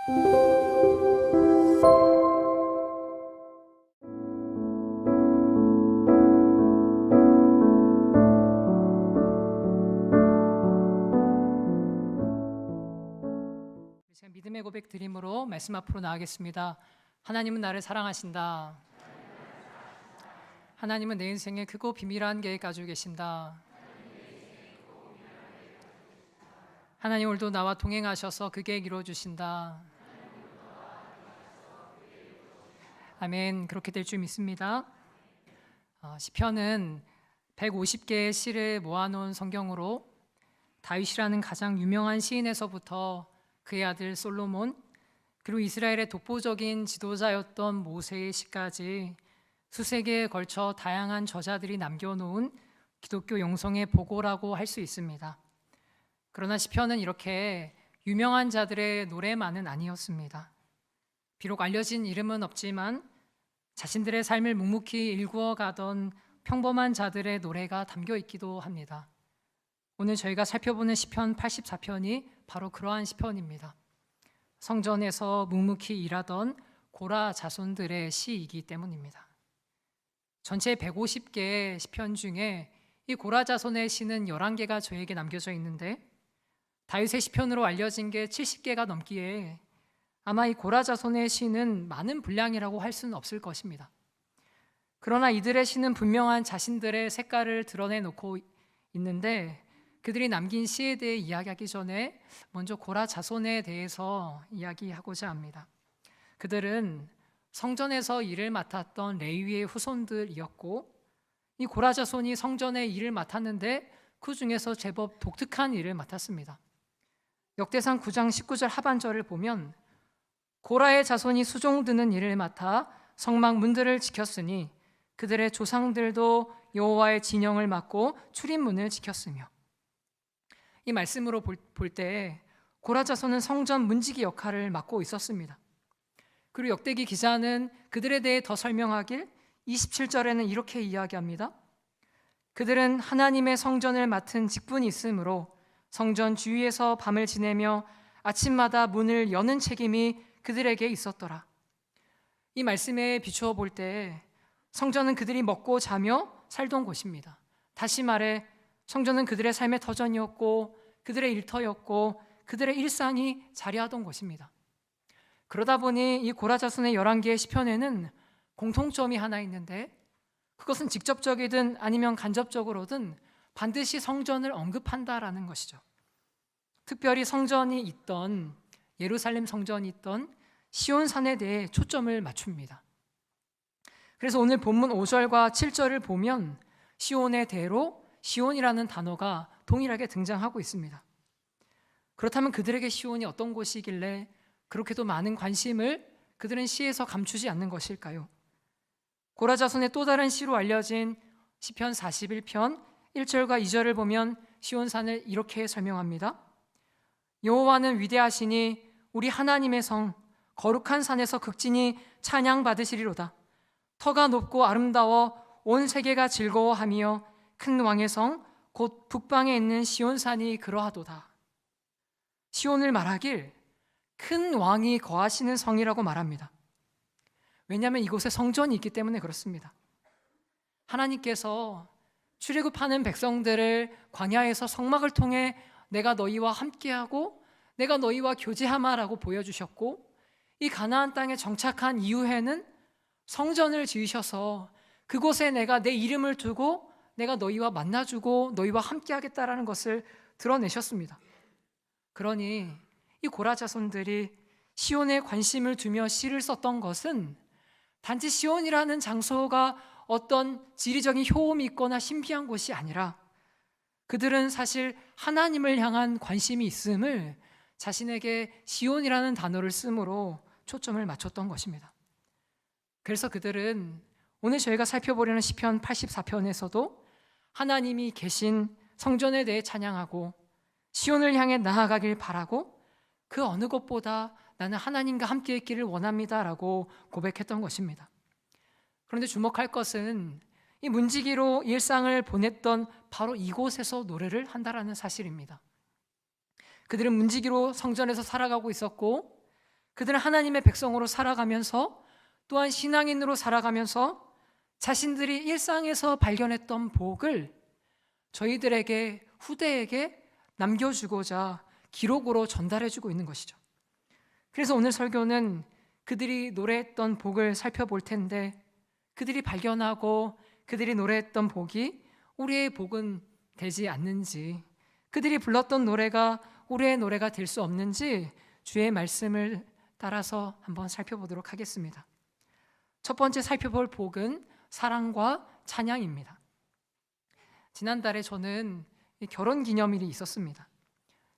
제가 믿음의 고백 드림으로 말씀 앞으로 나가겠습니다. 하나님은 나를 사랑하신다. 하나님은 내 인생에 크고 비밀한 계획 가지고 계신다. 하나님 오늘도 나와 동행하셔서 그 계획 이루어주신다. 아멘. 그렇게 될 줄 믿습니다. 시편은 150개의 시를 모아놓은 성경으로 다윗이라는 가장 유명한 시인에서부터 그의 아들 솔로몬, 그리고 이스라엘의 독보적인 지도자였던 모세의 시까지 수세기에 걸쳐 다양한 저자들이 남겨놓은 기독교 영성의 보고라고 할 수 있습니다. 그러나 시편은 이렇게 유명한 자들의 노래만은 아니었습니다. 비록 알려진 이름은 없지만 자신들의 삶을 묵묵히 일구어 가던 평범한 자들의 노래가 담겨 있기도 합니다. 오늘 저희가 살펴보는 시편 84편이 바로 그러한 시편입니다. 성전에서 묵묵히 일하던 고라 자손들의 시이기 때문입니다. 전체 150개의 시편 중에 이 고라 자손의 시는 11개가 저에게 남겨져 있는데 다윗의 시편으로 알려진 게 70개가 넘기에 아마 이 고라 자손의 시는 많은 분량이라고 할 수는 없을 것입니다. 그러나 이들의 시는 분명한 자신들의 색깔을 드러내놓고 있는데 그들이 남긴 시에 대해 이야기하기 전에 먼저 고라 자손에 대해서 이야기하고자 합니다. 그들은 성전에서 일을 맡았던 레위의 후손들이었고 이 고라 자손이 성전의 일을 맡았는데 그 중에서 제법 독특한 일을 맡았습니다. 역대상 9장 19절 하반절을 보면 고라의 자손이 수종드는 일을 맡아 성막 문들을 지켰으니 그들의 조상들도 여호와의 진영을 맡고 출입문을 지켰으며, 이 말씀으로 볼 때 고라 자손은 성전 문지기 역할을 맡고 있었습니다. 그리고 역대기 기자는 그들에 대해 더 설명하길 27절에는 이렇게 이야기합니다. 그들은 하나님의 성전을 맡은 직분이 있으므로 성전 주위에서 밤을 지내며 아침마다 문을 여는 책임이 그들에게 있었더라. 이 말씀에 비추어 볼 때 성전은 그들이 먹고 자며 살던 곳입니다. 다시 말해 성전은 그들의 삶의 터전이었고 그들의 일터였고 그들의 일상이 자리하던 곳입니다. 그러다 보니 이 고라 자손의 11개의 시편에는 공통점이 하나 있는데 그것은 직접적이든 아니면 간접적으로든 반드시 성전을 언급한다라는 것이죠. 특별히 성전이 있던 예루살렘 성전이 있던 시온산에 대해 초점을 맞춥니다. 그래서 오늘 본문 5절과 7절을 보면 시온의 대로 시온이라는 단어가 동일하게 등장하고 있습니다. 그렇다면 그들에게 시온이 어떤 곳이길래 그렇게도 많은 관심을 그들은 시에서 감추지 않는 것일까요? 고라 자손의 또 다른 시로 알려진 시편 41편 1절과 2절을 보면 시온산을 이렇게 설명합니다. 여호와는 위대하시니 우리 하나님의 성 거룩한 산에서 극진히 찬양 받으시리로다. 터가 높고 아름다워 온 세계가 즐거워하며 큰 왕의 성 곧 북방에 있는 시온산이 그러하도다. 시온을 말하길 큰 왕이 거하시는 성이라고 말합니다. 왜냐하면 이곳에 성전이 있기 때문에 그렇습니다. 하나님께서 출애굽하는 백성들을 광야에서 성막을 통해 내가 너희와 함께하고 내가 너희와 교제하마라고 보여주셨고, 이 가나안 땅에 정착한 이후에는 성전을 지으셔서 그곳에 내가 내 이름을 두고 내가 너희와 만나주고 너희와 함께하겠다라는 것을 드러내셨습니다. 그러니 이 고라 자손들이 시온에 관심을 두며 시를 썼던 것은 단지 시온이라는 장소가 어떤 지리적인 효험이 있거나 신비한 곳이 아니라 그들은 사실 하나님을 향한 관심이 있음을 자신에게 시온이라는 단어를 쓰므로 초점을 맞췄던 것입니다. 그래서 그들은 오늘 저희가 살펴보려는 시편 84편에서도 하나님이 계신 성전에 대해 찬양하고 시온을 향해 나아가길 바라고 그 어느 것보다 나는 하나님과 함께 있기를 원합니다라고 고백했던 것입니다. 그런데 주목할 것은 이 문지기로 일상을 보냈던 바로 이곳에서 노래를 한다라는 사실입니다. 그들은 문지기로 성전에서 살아가고 있었고 그들은 하나님의 백성으로 살아가면서 또한 신앙인으로 살아가면서 자신들이 일상에서 발견했던 복을 저희들에게, 후대에게 남겨주고자 기록으로 전달해주고 있는 것이죠. 그래서 오늘 설교는 그들이 노래했던 복을 살펴볼 텐데, 그들이 발견하고 그들이 노래했던 복이 우리의 복은 되지 않는지, 그들이 불렀던 노래가 우리의 노래가 될 수 없는지 주의 말씀을 따라서 한번 살펴보도록 하겠습니다. 첫 번째 살펴볼 복은 사랑과 찬양입니다. 지난달에 저는 결혼 기념일이 있었습니다.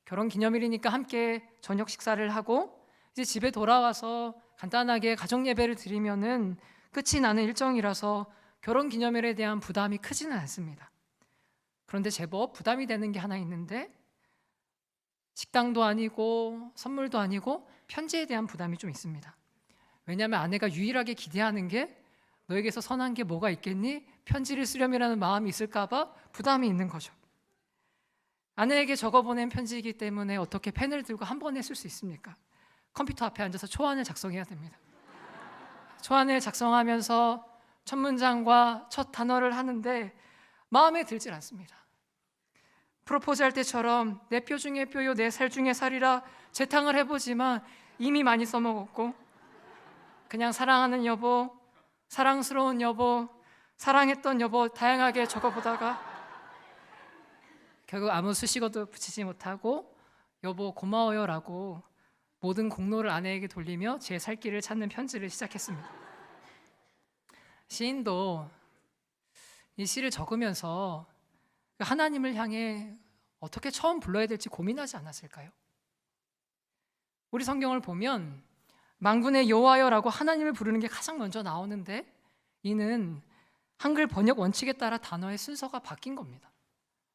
결혼 기념일이니까 함께 저녁 식사를 하고 이제 집에 돌아와서 간단하게 가정 예배를 드리면은 끝이 나는 일정이라서 결혼 기념일에 대한 부담이 크지는 않습니다. 그런데 제법 부담이 되는 게 하나 있는데, 식당도 아니고 선물도 아니고 편지에 대한 부담이 좀 있습니다. 왜냐하면 아내가 유일하게 기대하는 게, 너에게서 선한 게 뭐가 있겠니? 편지를 쓰렴이라는 마음이 있을까 봐 부담이 있는 거죠. 아내에게 적어보낸 편지이기 때문에 어떻게 펜을 들고 한 번에 쓸 수 있습니까? 컴퓨터 앞에 앉아서 초안을 작성해야 됩니다. 초안을 작성하면서 첫 문장과 첫 단어를 하는데 마음에 들질 않습니다. 프로포즈 할 때처럼 내 뼈 중에 뼈요 내 살 중에 살이라 재탕을 해보지만 이미 많이 써먹었고, 그냥 사랑하는 여보, 사랑스러운 여보, 사랑했던 여보 다양하게 적어보다가 결국 아무 수식어도 붙이지 못하고 여보 고마워요 라고 모든 공로를 아내에게 돌리며 제 살 길을 찾는 편지를 시작했습니다. 시인도 이 시를 적으면서 하나님을 향해 어떻게 처음 불러야 될지 고민하지 않았을까요? 우리 성경을 보면 만군의 여호와여라고 하나님을 부르는 게 가장 먼저 나오는데, 이는 한글 번역 원칙에 따라 단어의 순서가 바뀐 겁니다.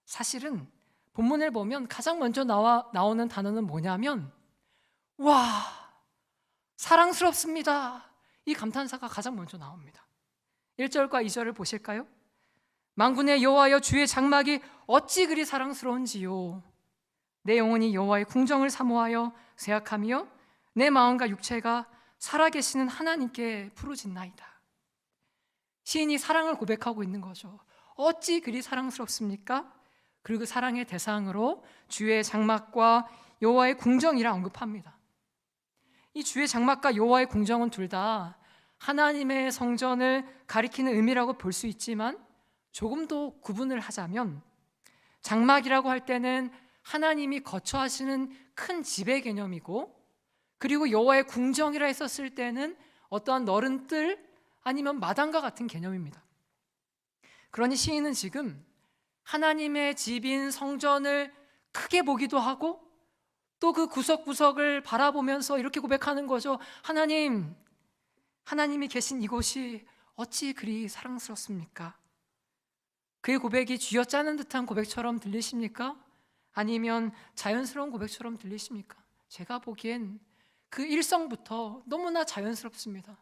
사실은 본문을 보면 가장 먼저 나오는 단어는 뭐냐면 와, 사랑스럽습니다, 이 감탄사가 가장 먼저 나옵니다. 1절과 2절을 보실까요? 만군의 여호와여, 주의 장막이 어찌 그리 사랑스러운지요. 내 영혼이 여호와의 궁정을 사모하여 생각하며 내 마음과 육체가 살아계시는 하나님께 부르짖나이다. 시인이 사랑을 고백하고 있는 거죠. 어찌 그리 사랑스럽습니까? 그리고 그 사랑의 대상으로 주의 장막과 여호와의 궁정이라 언급합니다. 이 주의 장막과 여호와의 궁정은 둘 다 하나님의 성전을 가리키는 의미라고 볼 수 있지만, 조금 더 구분을 하자면 장막이라고 할 때는 하나님이 거처하시는 큰 집의 개념이고, 그리고 여호와의 궁정이라 했었을 때는 어떠한 넓은 뜰 아니면 마당과 같은 개념입니다. 그러니 시인은 지금 하나님의 집인 성전을 크게 보기도 하고 또 그 구석구석을 바라보면서 이렇게 고백하는 거죠. 하나님이 계신 이곳이 어찌 그리 사랑스럽습니까? 그의 고백이 쥐어짜는 듯한 고백처럼 들리십니까? 아니면 자연스러운 고백처럼 들리십니까? 제가 보기엔 그 일성부터 너무나 자연스럽습니다.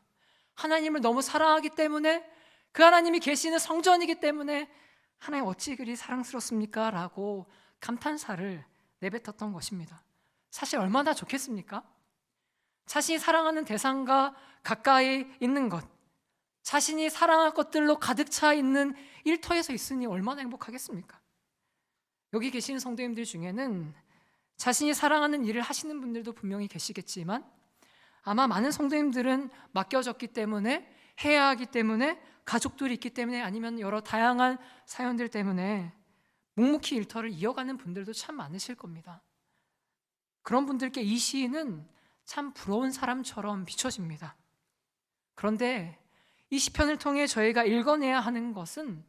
하나님을 너무 사랑하기 때문에, 그 하나님이 계시는 성전이기 때문에 하나님 어찌 그리 사랑스럽습니까? 라고 감탄사를 내뱉었던 것입니다. 사실 얼마나 좋겠습니까? 자신이 사랑하는 대상과 가까이 있는 것, 자신이 사랑할 것들로 가득 차 있는 일터에서 있으니 얼마나 행복하겠습니까? 여기 계시는 성도님들 중에는 자신이 사랑하는 일을 하시는 분들도 분명히 계시겠지만, 아마 많은 성도님들은 맡겨졌기 때문에, 해야 하기 때문에, 가족들이 있기 때문에, 아니면 여러 다양한 사연들 때문에 묵묵히 일터를 이어가는 분들도 참 많으실 겁니다. 그런 분들께 이 시인은 참 부러운 사람처럼 비춰집니다. 그런데 이 시편을 통해 저희가 읽어내야 하는 것은,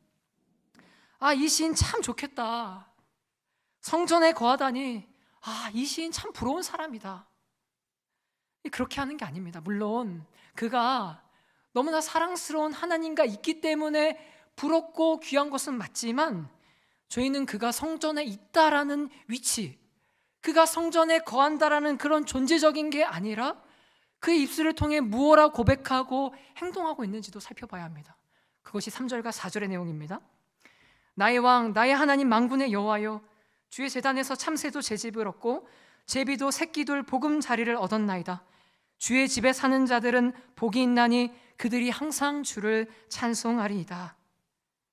이 시인 참 좋겠다, 성전에 거하다니 이 시인 참 부러운 사람이다, 그렇게 하는 게 아닙니다. 물론 그가 너무나 사랑스러운 하나님과 있기 때문에 부럽고 귀한 것은 맞지만, 저희는 그가 성전에 있다라는 위치, 그가 성전에 거한다라는 그런 존재적인 게 아니라 그의 입술을 통해 무엇라 고백하고 행동하고 있는지도 살펴봐야 합니다. 그것이 3절과 4절의 내용입니다. 나의 왕, 나의 하나님 만군의 여호와여, 주의 제단에서 참새도 제 집을 얻고 제비도 새끼들 복음 자리를 얻었나이다. 주의 집에 사는 자들은 복이 있나니 그들이 항상 주를 찬송하리이다.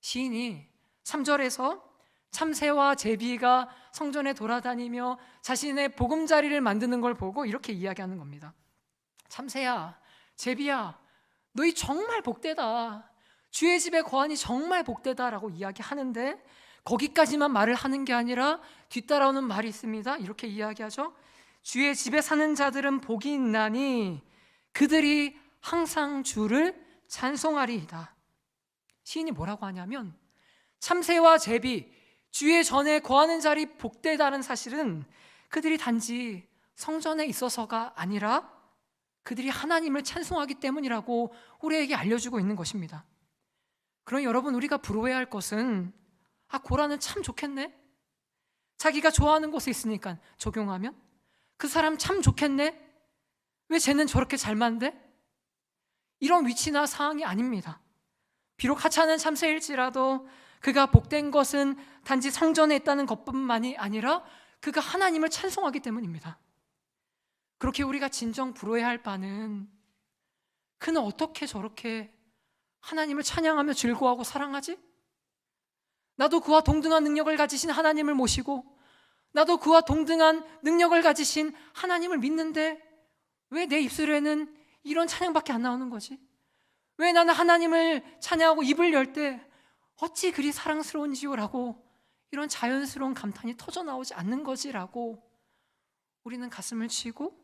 시인이 3절에서 참새와 제비가 성전에 돌아다니며 자신의 보금자리를 만드는 걸 보고 이렇게 이야기하는 겁니다. 참새야, 제비야, 너희 정말 복되다. 주의 집에 거하니 정말 복되다라고 이야기하는데 거기까지만 말을 하는 게 아니라 뒤따라오는 말이 있습니다. 이렇게 이야기하죠. 주의 집에 사는 자들은 복이 있나니 그들이 항상 주를 찬송하리이다. 시인이 뭐라고 하냐면 참새와 제비, 주의 전에 거하는 자리 복되다는 사실은 그들이 단지 성전에 있어서가 아니라 그들이 하나님을 찬송하기 때문이라고 우리에게 알려주고 있는 것입니다. 그럼 여러분, 우리가 부러워해야 할 것은 고라는 참 좋겠네, 자기가 좋아하는 곳에 있으니까 적용하면 그 사람 참 좋겠네, 왜 쟤는 저렇게 잘 만데? 이런 위치나 상황이 아닙니다. 비록 하찮은 참새일지라도 그가 복된 것은 단지 성전에 있다는 것뿐만이 아니라 그가 하나님을 찬송하기 때문입니다. 그렇게 우리가 진정 부러워해야 할 바는 그는 어떻게 저렇게 하나님을 찬양하며 즐거워하고 사랑하지? 나도 그와 동등한 능력을 가지신 하나님을 모시고 나도 그와 동등한 능력을 가지신 하나님을 믿는데 왜 내 입술에는 이런 찬양밖에 안 나오는 거지? 왜 나는 하나님을 찬양하고 입을 열 때 어찌 그리 사랑스러운지요? 라고 이런 자연스러운 감탄이 터져나오지 않는 거지라고 우리는 가슴을 치고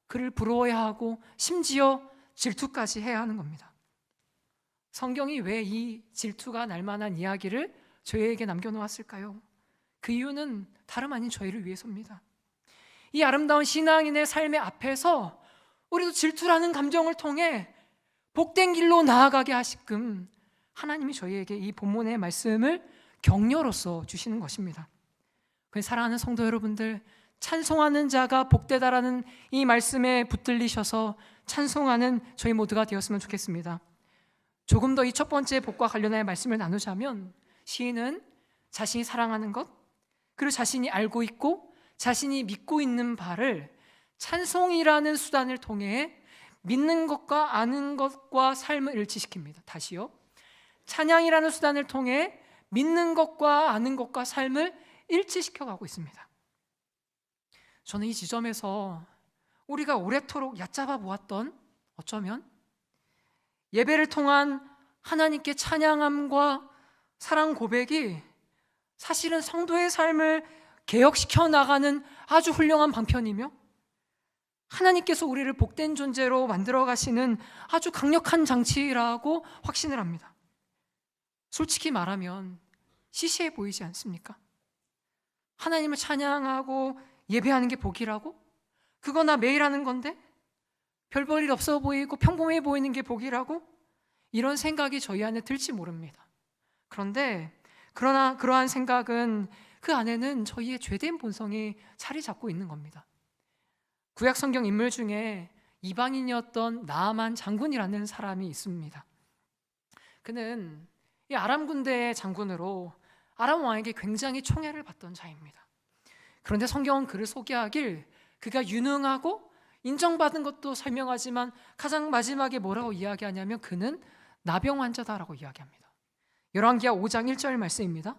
그를 부러워야 하고 심지어 질투까지 해야 하는 겁니다. 성경이 왜 이 질투가 날 만한 이야기를 저희에게 남겨놓았을까요? 그 이유는 다름 아닌 저희를 위해서입니다. 이 아름다운 신앙인의 삶의 앞에서 우리도 질투라는 감정을 통해 복된 길로 나아가게 하시끔 하나님이 저희에게 이 본문의 말씀을 격려로서 주시는 것입니다. 사랑하는 성도 여러분들, 찬송하는 자가 복되다라는 이 말씀에 붙들리셔서 찬송하는 저희 모두가 되었으면 좋겠습니다. 조금 더 이 첫 번째 복과 관련하여 말씀을 나누자면 시인은 자신이 사랑하는 것, 그리고 자신이 알고 있고 자신이 믿고 있는 바를 찬송이라는 수단을 통해 믿는 것과 아는 것과 삶을 일치시킵니다. 다시요. 찬양이라는 수단을 통해 믿는 것과 아는 것과 삶을 일치시켜가고 있습니다. 저는 이 지점에서 우리가 오래도록 얕잡아 보았던 어쩌면 예배를 통한 하나님께 찬양함과 사랑 고백이 사실은 성도의 삶을 개혁시켜 나가는 아주 훌륭한 방편이며 하나님께서 우리를 복된 존재로 만들어 가시는 아주 강력한 장치라고 확신을 합니다. 솔직히 말하면 시시해 보이지 않습니까? 하나님을 찬양하고 예배하는 게 복이라고? 그거 나 매일 하는 건데? 별 볼 일 없어 보이고 평범해 보이는 게 복이라고? 이런 생각이 저희 안에 들지 모릅니다. 그러나 그러한 생각은 그 안에는 저희의 죄된 본성이 자리 잡고 있는 겁니다. 구약 성경 인물 중에 이방인이었던 나아만 장군이라는 사람이 있습니다. 그는 이 아람 군대의 장군으로 아람 왕에게 굉장히 총애를 받던 자입니다. 그런데 성경은 그를 소개하길 그가 유능하고 인정받은 것도 설명하지만 가장 마지막에 뭐라고 이야기하냐면 그는 나병 환자다라고 이야기합니다. 열왕기하 5장 1절 말씀입니다.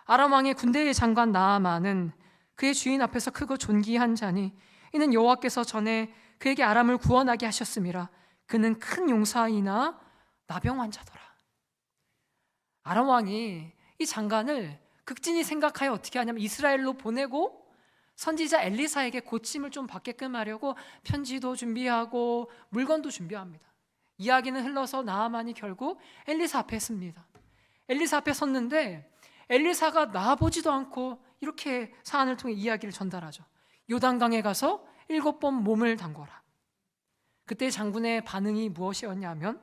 아람 왕의 군대의 장관 나아만은 그의 주인 앞에서 크고 존귀한 자니 이는 여호와께서 전에 그에게 아람을 구원하게 하셨음이라. 그는 큰 용사이나 나병 환자더라. 아람 왕이 이 장관을 극진히 생각하여 어떻게 하냐면 이스라엘로 보내고 선지자 엘리사에게 고침을 좀 받게끔 하려고 편지도 준비하고 물건도 준비합니다. 이야기는 흘러서 나아만이 결국 엘리사 앞에 섭니다. 엘리사 앞에 섰는데 엘리사가 나와보지도 않고 이렇게 사안을 통해 이야기를 전달하죠. 요단강에 가서 7번 몸을 담궈라. 그때 장군의 반응이 무엇이었냐면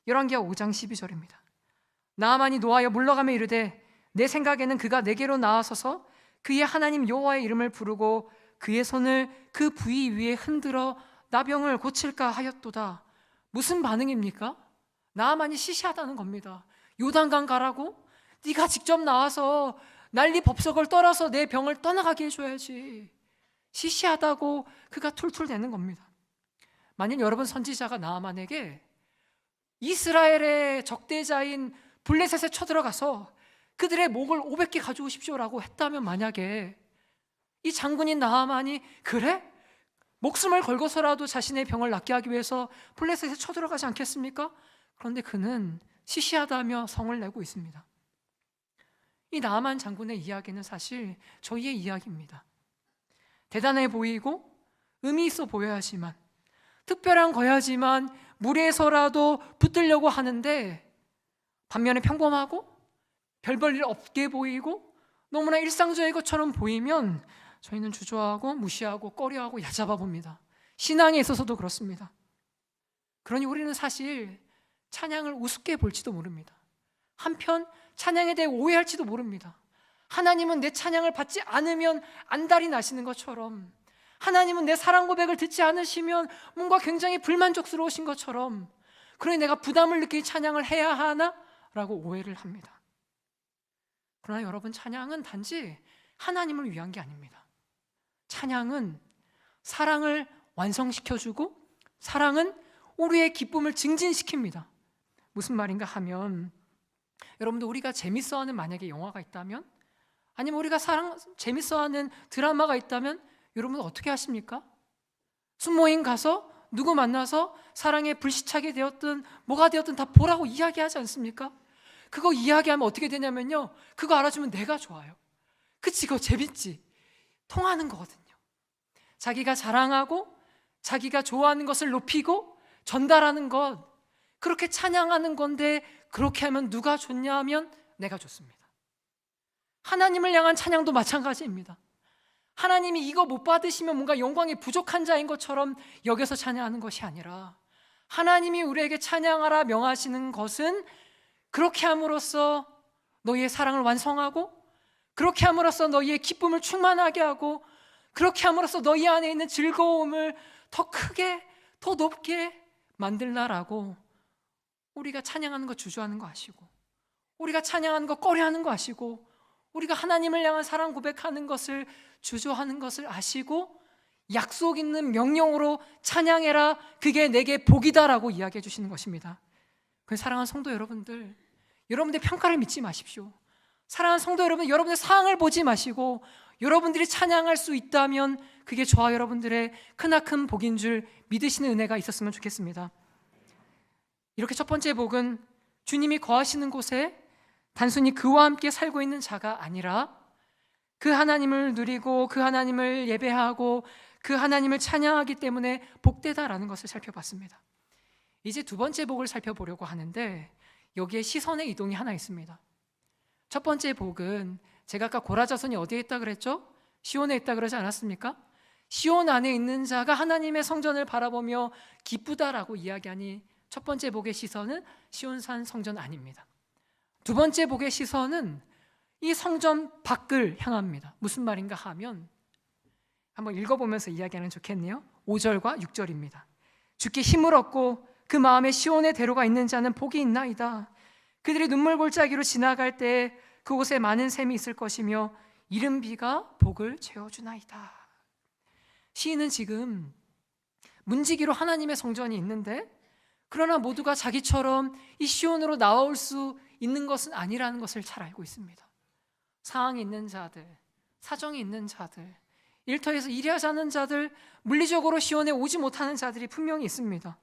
열왕기하 5장 12절입니다. 나아만이 노하여 물러가며 이르되 내 생각에는 그가 내게로 나아서서 그의 하나님 여호와의 이름을 부르고 그의 손을 그 부위 위에 흔들어 나병을 고칠까 하였도다. 무슨 반응입니까? 나아만이 시시하다는 겁니다. 요단강 가라고? 네가 직접 나와서 난리 법석을 떨어서 내 병을 떠나가게 해줘야지. 시시하다고 그가 툴툴대는 겁니다. 만일 여러분 선지자가 나아만에게 이스라엘의 적대자인 블레셋에 쳐들어가서 그들의 목을 500개 가져오십시오라고 했다면, 만약에 이 장군인 나아만이 그래? 목숨을 걸고서라도 자신의 병을 낫게 하기 위해서 블레셋에 쳐들어가지 않겠습니까? 그런데 그는 시시하다며 성을 내고 있습니다. 이 나아만 장군의 이야기는 사실 저희의 이야기입니다. 대단해 보이고 의미 있어 보여야지만, 특별한 거야지만 무리에서라도 붙들려고 하는데, 반면에 평범하고 별 볼 일 없게 보이고 너무나 일상적인 것처럼 보이면 저희는 주저하고 무시하고 꺼려하고 얕잡아 봅니다. 신앙에 있어서도 그렇습니다. 그러니 우리는 사실 찬양을 우습게 볼지도 모릅니다. 한편 찬양에 대해 오해할지도 모릅니다. 하나님은 내 찬양을 받지 않으면 안달이 나시는 것처럼, 하나님은 내 사랑 고백을 듣지 않으시면 뭔가 굉장히 불만족스러우신 것처럼, 그러니 내가 부담을 느끼는 찬양을 해야 하나? 라고 오해를 합니다. 그러나 여러분, 찬양은 단지 하나님을 위한 게 아닙니다. 찬양은 사랑을 완성시켜주고, 사랑은 우리의 기쁨을 증진시킵니다. 무슨 말인가 하면, 여러분들, 우리가 재밌어하는 만약에 영화가 있다면, 아니면 우리가 재밌어하는 드라마가 있다면 여러분은 어떻게 하십니까? 순모임 가서 누구 만나서 사랑에 불시착이 되었든 뭐가 되었든 다 보라고 이야기하지 않습니까? 그거 이야기하면 어떻게 되냐면요, 그거 알아주면 내가 좋아요. 그치, 그거 재밌지. 통하는 거거든요. 자기가 자랑하고 자기가 좋아하는 것을 높이고 전달하는 것, 그렇게 찬양하는 건데, 그렇게 하면 누가 좋냐 하면 내가 좋습니다. 하나님을 향한 찬양도 마찬가지입니다. 하나님이 이거 못 받으시면 뭔가 영광이 부족한 자인 것처럼 여겨서 찬양하는 것이 아니라, 하나님이 우리에게 찬양하라 명하시는 것은 그렇게 함으로써 너희의 사랑을 완성하고, 그렇게 함으로써 너희의 기쁨을 충만하게 하고, 그렇게 함으로써 너희 안에 있는 즐거움을 더 크게 더 높게 만들라라고, 우리가 찬양하는 거 주저하는 거 아시고, 우리가 찬양하는 거 꺼려하는 거 아시고, 우리가 하나님을 향한 사랑 고백하는 것을 주저하는 것을 아시고, 약속 있는 명령으로 찬양해라, 그게 내게 복이다라고 이야기해 주시는 것입니다. 그래서 사랑하는 성도 여러분들, 여러분들의 평가를 믿지 마십시오. 사랑하는 성도 여러분, 여러분의 상황을 보지 마시고 여러분들이 찬양할 수 있다면 그게 저와 여러분들의 크나큰 복인 줄 믿으시는 은혜가 있었으면 좋겠습니다. 이렇게 첫 번째 복은 주님이 거하시는 곳에 단순히 그와 함께 살고 있는 자가 아니라 그 하나님을 누리고 그 하나님을 예배하고 그 하나님을 찬양하기 때문에 복되다라는 것을 살펴봤습니다. 이제 두 번째 복을 살펴보려고 하는데, 여기에 시선의 이동이 하나 있습니다. 첫 번째 복은 제가 아까 고라자손이 어디에 있다 그랬죠? 시온에 있다 그러지 않았습니까? 시온 안에 있는 자가 하나님의 성전을 바라보며 기쁘다라고 이야기하니, 첫 번째 복의 시선은 시온산 성전 아닙니다. 두 번째 복의 시선은 이 성전 밖을 향합니다. 무슨 말인가 하면, 한번 읽어보면서 이야기하면 좋겠네요. 5절과 6절입니다. 주께 힘을 얻고 그 마음에 시온의 대로가 있는 자는 복이 있나이다. 그들이 눈물 골짜기로 지나갈 때 그곳에 많은 샘이 있을 것이며 이른 비가 복을 채워주나이다. 시인은 지금 문지기로 하나님의 성전이 있는데, 그러나 모두가 자기처럼 이 시온으로 나올 수 있는 것은 아니라는 것을 잘 알고 있습니다. 상황이 있는 자들, 사정이 있는 자들, 일터에서 일하자는 자들, 물리적으로 시온에 오지 못하는 자들이 분명히 있습니다.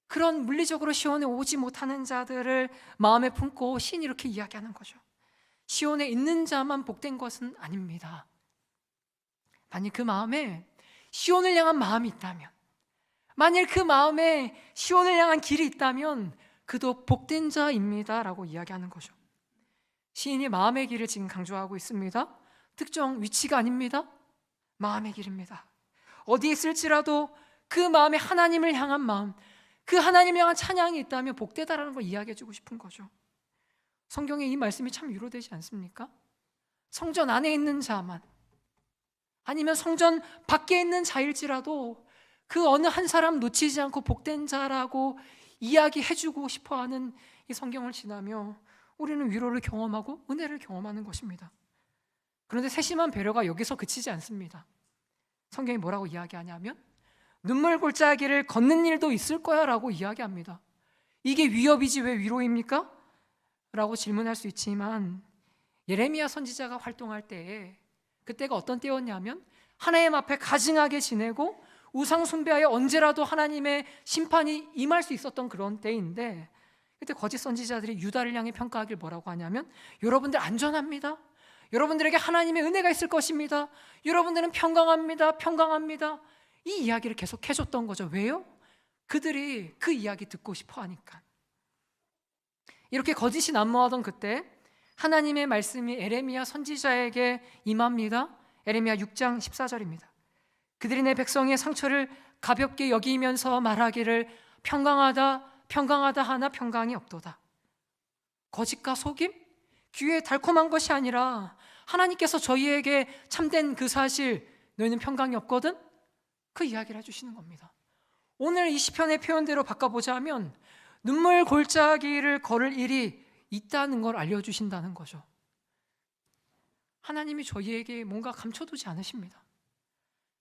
그런 물리적으로 시온에 오지 못하는 자들을 마음에 품고 시인이 이렇게 이야기하는 거죠. 시온에 있는 자만 복된 것은 아닙니다. 만일 그 마음에 시온을 향한 마음이 있다면, 만일 그 마음에 시온을 향한 길이 있다면 그도 복된 자입니다 라고 이야기하는 거죠. 시인이 마음의 길을 지금 강조하고 있습니다. 특정 위치가 아닙니다. 마음의 길입니다. 어디에 있을지라도 그 마음에 하나님을 향한 마음, 그 하나님을 향한 찬양이 있다면 복되다라는 걸 이야기해 주고 싶은 거죠. 성경에 이 말씀이 참 위로되지 않습니까? 성전 안에 있는 자만, 아니면 성전 밖에 있는 자일지라도 그 어느 한 사람 놓치지 않고 복된 자라고 이야기해 주고 싶어하는 이 성경을 지나며 우리는 위로를 경험하고 은혜를 경험하는 것입니다. 그런데 세심한 배려가 여기서 그치지 않습니다. 성경이 뭐라고 이야기하냐면, 눈물 골짜기를 걷는 일도 있을 거야 라고 이야기합니다. 이게 위협이지 왜 위로입니까? 라고 질문할 수 있지만 예레미야 선지자가 활동할 때에 그때가 어떤 때였냐면 하나님 앞에 가증하게 지내고 우상 숭배하여 언제라도 하나님의 심판이 임할 수 있었던 그런 때인데, 그때 거짓 선지자들이 유다를 향해 평가하길 뭐라고 하냐면 여러분들 안전합니다. 여러분들에게 하나님의 은혜가 있을 것입니다. 여러분들은 평강합니다. 평강합니다. 이 이야기를 계속 해줬던 거죠. 왜요? 그들이 그 이야기 듣고 싶어 하니까. 이렇게 거짓이 난무하던 그때 하나님의 말씀이 에레미야 선지자에게 임합니다. 에레미야 6장 14절입니다. 그들이 내 백성의 상처를 가볍게 여기면서 말하기를 평강하다 평강하다 하나 평강이 없도다. 거짓과 속임? 귀에 달콤한 것이 아니라 하나님께서 저희에게 참된 그 사실, 너희는 평강이 없거든? 그 이야기를 해주시는 겁니다. 오늘 이 시편의 표현대로 바꿔보자면 눈물 골짜기를 걸을 일이 있다는 걸 알려주신다는 거죠. 하나님이 저희에게 뭔가 감춰두지 않으십니다.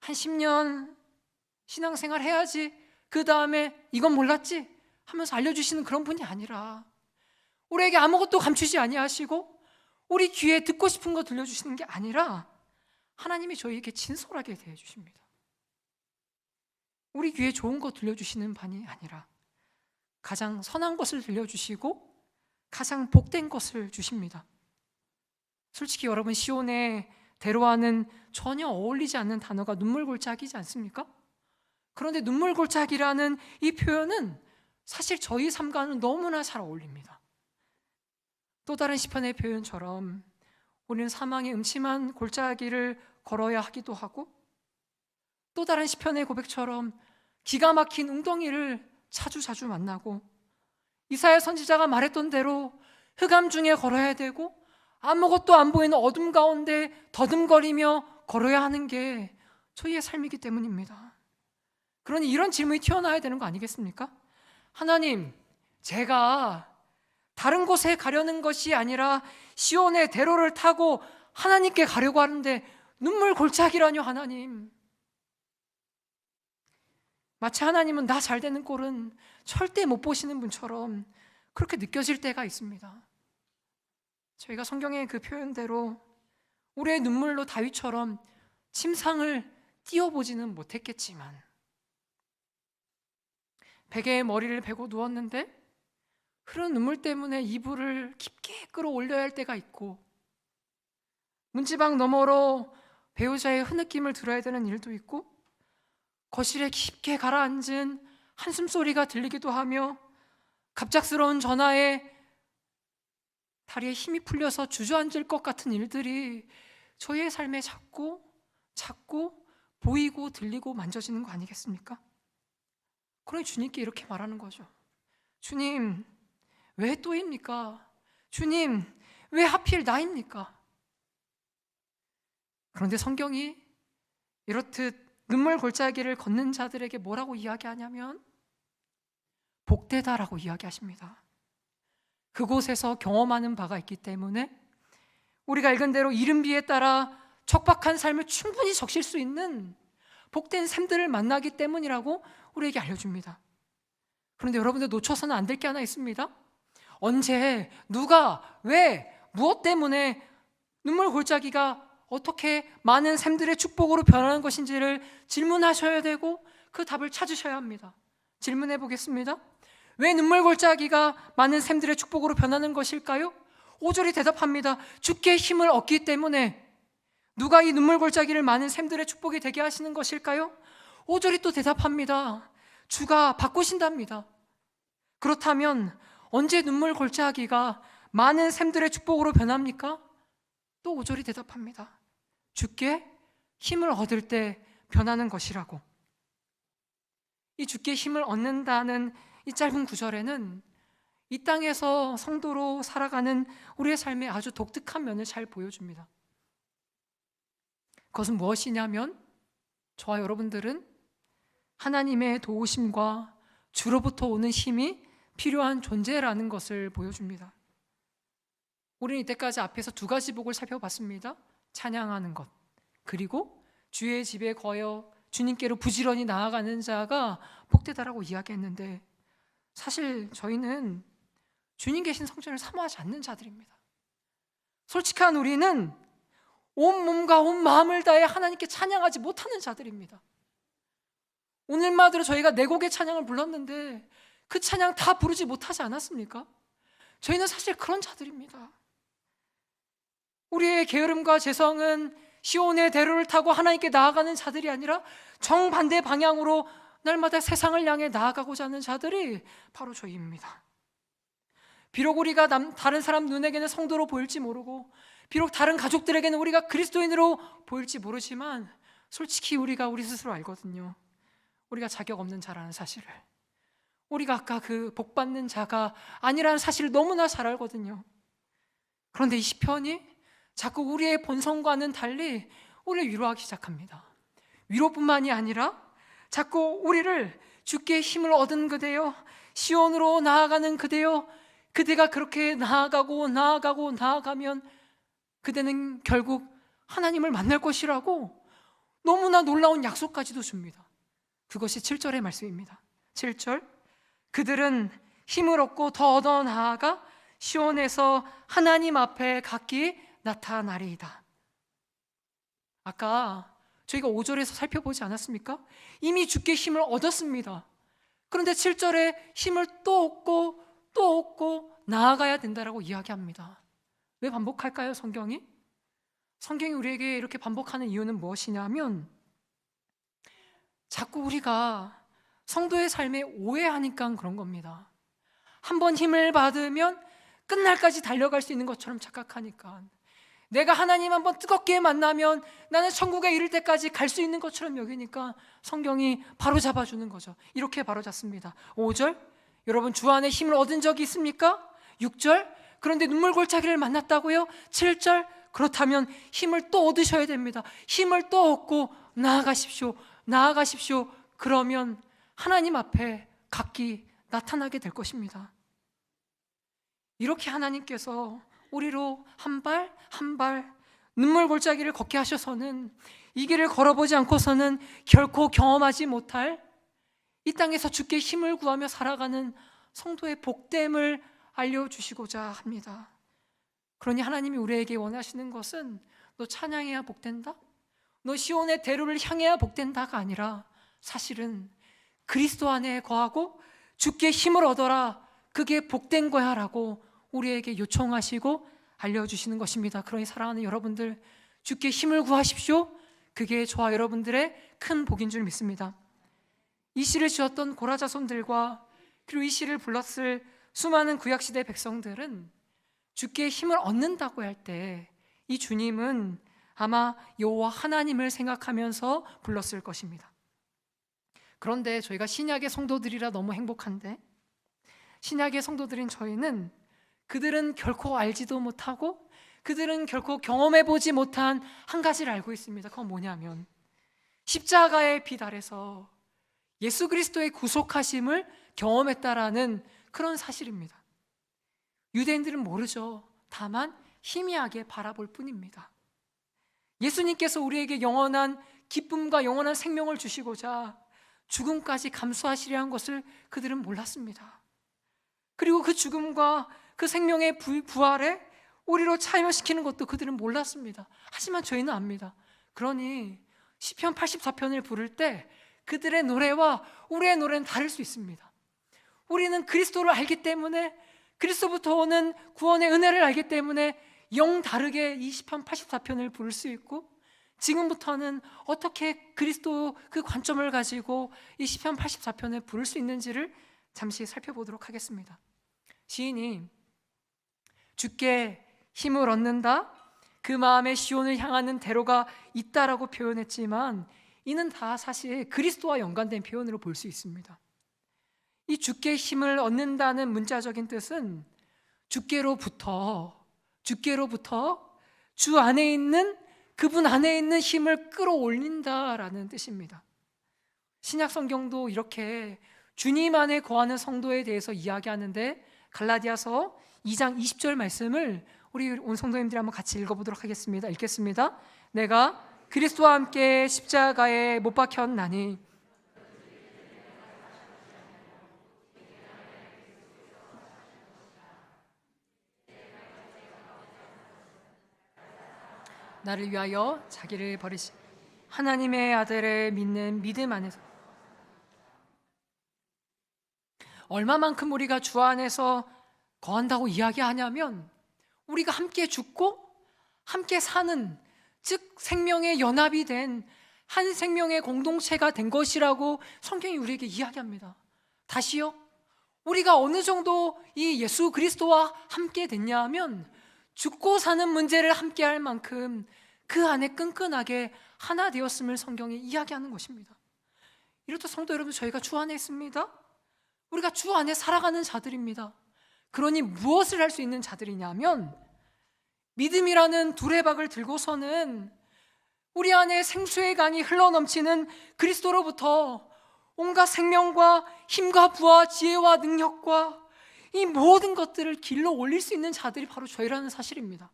한 10년 신앙생활 해야지, 그 다음에 이건 몰랐지 하면서 알려주시는 그런 분이 아니라 우리에게 아무것도 감추지 아니하시고 우리 귀에 듣고 싶은 거 들려주시는 게 아니라 하나님이 저희에게 진솔하게 대해주십니다. 우리 귀에 좋은 거 들려주시는 분이 아니라 가장 선한 것을 들려주시고 가장 복된 것을 주십니다. 솔직히 여러분, 시온의 대로와는 전혀 어울리지 않는 단어가 눈물골짜기지 않습니까? 그런데 눈물골짜기라는 이 표현은 사실 저희 삶과는 너무나 잘 어울립니다. 또 다른 시편의 표현처럼 우리는 사망의 음침한 골짜기를 걸어야 하기도 하고, 또 다른 시편의 고백처럼 기가 막힌 웅덩이를 자주 만나고, 이사야 선지자가 말했던 대로 흑암 중에 걸어야 되고 아무것도 안 보이는 어둠 가운데 더듬거리며 걸어야 하는 게 저희의 삶이기 때문입니다. 그러니 이런 질문이 튀어나와야 되는 거 아니겠습니까? 하나님, 제가 다른 곳에 가려는 것이 아니라 시온의 대로를 타고 하나님께 가려고 하는데 눈물 골짜기라뇨. 하나님, 마치 하나님은 나 잘 되는 꼴은 절대 못 보시는 분처럼 그렇게 느껴질 때가 있습니다. 저희가 성경의 그 표현대로 우리의 눈물로 다윗처럼 침상을 띄워보지는 못했겠지만, 베개에 머리를 베고 누웠는데 흐르는 눈물 때문에 이불을 깊게 끌어올려야 할 때가 있고, 문지방 너머로 배우자의 흐느낌을 들어야 되는 일도 있고, 거실에 깊게 가라앉은 한숨소리가 들리기도 하며 갑작스러운 전화에 다리에 힘이 풀려서 주저앉을 것 같은 일들이 저희의 삶에 자꾸 보이고 들리고 만져지는 거 아니겠습니까? 그러니 주님께 이렇게 말하는 거죠. 주님, 왜 또입니까? 주님, 왜 하필 나입니까? 그런데 성경이 이렇듯 눈물 골짜기를 걷는 자들에게 뭐라고 이야기하냐면 복되다라고 이야기하십니다. 그곳에서 경험하는 바가 있기 때문에 우리가 읽은 대로 이른비에 따라 척박한 삶을 충분히 적실 수 있는 복된 샘들을 만나기 때문이라고 우리에게 알려줍니다. 그런데 여러분들 놓쳐서는 안 될 게 하나 있습니다. 언제, 누가, 왜, 무엇 때문에 눈물 골짜기가 어떻게 많은 샘들의 축복으로 변하는 것인지를 질문하셔야 되고 그 답을 찾으셔야 합니다. 질문해 보겠습니다. 왜 눈물 골짜기가 많은 샘들의 축복으로 변하는 것일까요? 5절이 대답합니다. 주께 힘을 얻기 때문에. 누가 이 눈물 골짜기를 많은 샘들의 축복이 되게 하시는 것일까요? 5절이 또 대답합니다. 주가 바꾸신답니다. 그렇다면 언제 눈물 골짜기가 많은 샘들의 축복으로 변합니까? 또 5절이 대답합니다. 주께 힘을 얻을 때 변하는 것이라고. 이 주께 힘을 얻는다는 이 짧은 구절에는 이 땅에서 성도로 살아가는 우리의 삶의 아주 독특한 면을 잘 보여줍니다. 그것은 무엇이냐면 저와 여러분들은 하나님의 도우심과 주로부터 오는 힘이 필요한 존재라는 것을 보여줍니다. 우리는 이때까지 앞에서 두 가지 복을 살펴봤습니다. 찬양하는 것, 그리고 주의 집에 거여 주님께로 부지런히 나아가는 자가 복되다라고 이야기했는데, 사실 저희는 주님 계신 성전을 사모하지 않는 자들입니다. 솔직한 우리는 온 몸과 온 마음을 다해 하나님께 찬양하지 못하는 자들입니다. 오늘마저도 저희가 네 곡의 찬양을 불렀는데 그 찬양 다 부르지 못하지 않았습니까? 저희는 사실 그런 자들입니다. 우리의 게으름과 재성은 시온의 대로를 타고 하나님께 나아가는 자들이 아니라 정반대 방향으로 날마다 세상을 향해 나아가고자 하는 자들이 바로 저희입니다. 비록 우리가 다른 사람 눈에게는 성도로 보일지 모르고, 비록 다른 가족들에게는 우리가 그리스도인으로 보일지 모르지만, 솔직히 우리가 우리 스스로 알거든요. 우리가 자격 없는 자라는 사실을, 우리가 아까 그 복받는 자가 아니라는 사실을 너무나 잘 알거든요. 그런데 이 시편이 자꾸 우리의 본성과는 달리 우리를 위로하기 시작합니다. 위로뿐만이 아니라 자꾸 우리를 주께 힘을 얻은 그대여, 시온으로 나아가는 그대여, 그대가 그렇게 나아가면 그대는 결국 하나님을 만날 것이라고 너무나 놀라운 약속까지도 줍니다. 그것이 7절의 말씀입니다. 7절, 그들은 힘을 얻고 더 얻어 나아가 시온에서 하나님 앞에 각기 나타나리이다. 아까 저희가 5절에서 살펴보지 않았습니까? 이미 주께 힘을 얻었습니다. 그런데 7절에 힘을 또 얻고 또 얻고 나아가야 된다라고 이야기합니다. 왜 반복할까요, 성경이? 성경이 우리에게 이렇게 반복하는 이유는 무엇이냐면, 자꾸 우리가 성도의 삶에 오해하니까 그런 겁니다. 한번 힘을 받으면 끝날까지 달려갈 수 있는 것처럼 착각하니까, 내가 하나님 한번 뜨겁게 만나면 나는 천국에 이를 때까지 갈 수 있는 것처럼 여기니까 성경이 바로 잡아주는 거죠. 이렇게 바로 잡습니다. 5절, 여러분 주 안에 힘을 얻은 적이 있습니까? 6절, 그런데 눈물 골짜기를 만났다고요? 7절, 그렇다면 힘을 또 얻으셔야 됩니다. 힘을 또 얻고 나아가십시오. 그러면 하나님 앞에 각기 나타나게 될 것입니다. 이렇게 하나님께서 우리로 한 발 한 발 눈물 골짜기를 걷게 하셔서는, 이 길을 걸어보지 않고서는 결코 경험하지 못할 이 땅에서 주께 힘을 구하며 살아가는 성도의 복됨을 알려주시고자 합니다. 그러니 하나님이 우리에게 원하시는 것은 너 찬양해야 복된다? 너 시온의 대로를 향해야 복된다가 아니라, 사실은 그리스도 안에 거하고 주께 힘을 얻어라, 그게 복된 거야 라고 우리에게 요청하시고 알려주시는 것입니다. 그러니 사랑하는 여러분들, 주께 힘을 구하십시오. 그게 저와 여러분들의 큰 복인 줄 믿습니다. 이 시를 지었던 고라 자손들과 그리고 이 시를 불렀을 수많은 구약시대 백성들은 주께 힘을 얻는다고 할 때 이 주님은 아마 여호와 하나님을 생각하면서 불렀을 것입니다. 그런데 저희가 신약의 성도들이라 너무 행복한데, 신약의 성도들인 저희는 그들은 결코 알지도 못하고 그들은 결코 경험해보지 못한 한 가지를 알고 있습니다. 그건 뭐냐면, 십자가의 피 아래서 예수 그리스도의 구속하심을 경험했다라는 그런 사실입니다. 유대인들은 모르죠. 다만 희미하게 바라볼 뿐입니다. 예수님께서 우리에게 영원한 기쁨과 영원한 생명을 주시고자 죽음까지 감수하시려 한 것을 그들은 몰랐습니다. 그리고 그 죽음과 그 생명의 부활에 우리로 참여시키는 것도 그들은 몰랐습니다. 하지만 저희는 압니다. 그러니 시편 84편을 부를 때 그들의 노래와 우리의 노래는 다를 수 있습니다. 우리는 그리스도를 알기 때문에, 그리스도부터 오는 구원의 은혜를 알기 때문에 영 다르게 이 시편 84편을 부를 수 있고, 지금부터는 어떻게 그리스도 그 관점을 가지고 이 시편 84편을 부를 수 있는지를 잠시 살펴보도록 하겠습니다. 시인이 주께 힘을 얻는다, 그 마음에 시온을 향하는 대로가 있다라고 표현했지만, 이는 다 사실 그리스도와 연관된 표현으로 볼 수 있습니다. 이 주께 힘을 얻는다는 문자적인 뜻은 주께로부터 주 안에 있는, 그분 안에 있는 힘을 끌어올린다라는 뜻입니다. 신약 성경도 이렇게 주님 안에 거하는 성도에 대해서 이야기하는데, 갈라디아서 2장 20절 말씀을 우리 온 성도님들이 한번 같이 읽어보도록 하겠습니다. 읽겠습니다. 내가 그리스도와 함께 십자가에 못 박혔나니 나를 위하여 자기를 버리시 하나님의 아들을 믿는 믿음 안에서 얼마만큼 우리가 주 안에서 거한다고 이야기하냐면 우리가 함께 죽고 함께 사는, 즉 생명의 연합이 된 한 생명의 공동체가 된 것이라고 성경이 우리에게 이야기합니다. 다시요, 우리가 어느 정도 이 예수 그리스도와 함께 됐냐 하면 죽고 사는 문제를 함께 할 만큼 그 안에 끈끈하게 하나 되었음을 성경이 이야기하는 것입니다. 이렇듯 성도 여러분, 저희가 주 안에 있습니다. 우리가 주 안에 살아가는 자들입니다. 그러니 무엇을 할 수 있는 자들이냐면 믿음이라는 두레박을 들고서는 우리 안에 생수의 강이 흘러넘치는 그리스도로부터 온갖 생명과 힘과 부와 지혜와 능력과 이 모든 것들을 길러 올릴 수 있는 자들이 바로 저희라는 사실입니다.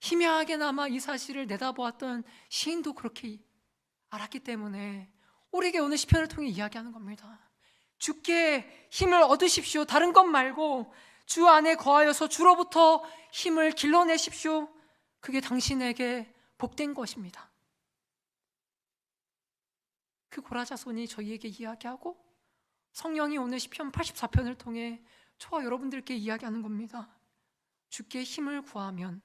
희미하게나마 이 사실을 내다보았던 시인도 그렇게 알았기 때문에 우리에게 오늘 시편을 통해 이야기하는 겁니다. 주께 힘을 얻으십시오. 다른 것 말고 주 안에 거하여서 주로부터 힘을 길러내십시오. 그게 당신에게 복된 것입니다. 그 고라자손이 저희에게 이야기하고 성령이 오늘 시편 84편을 통해 저와 여러분들께 이야기하는 겁니다. 주께 힘을 구하면,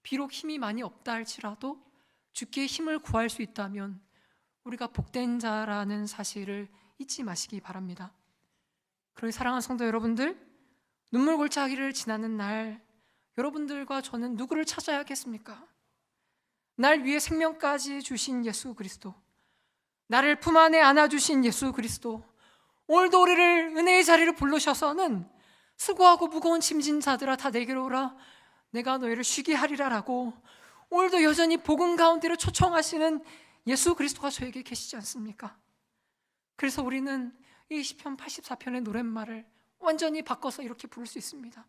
비록 힘이 많이 없다 할지라도 주께 힘을 구할 수 있다면 우리가 복된 자라는 사실을 잊지 마시기 바랍니다. 그러니 사랑하는 성도 여러분들, 눈물 골짜기를 지나는 날 여러분들과 저는 누구를 찾아야겠습니까? 날 위해 생명까지 주신 예수 그리스도, 나를 품 안에 안아주신 예수 그리스도, 오늘도 우리를 은혜의 자리를 부르셔서는 수고하고 무거운 짐진 자들아 다 내게로 오라, 내가 너희를 쉬게 하리라 라고 오늘도 여전히 복음 가운데로 초청하시는 예수 그리스도가 저에게 계시지 않습니까? 그래서 우리는 이 시편 84편의 노랫말을 완전히 바꿔서 이렇게 부를 수 있습니다.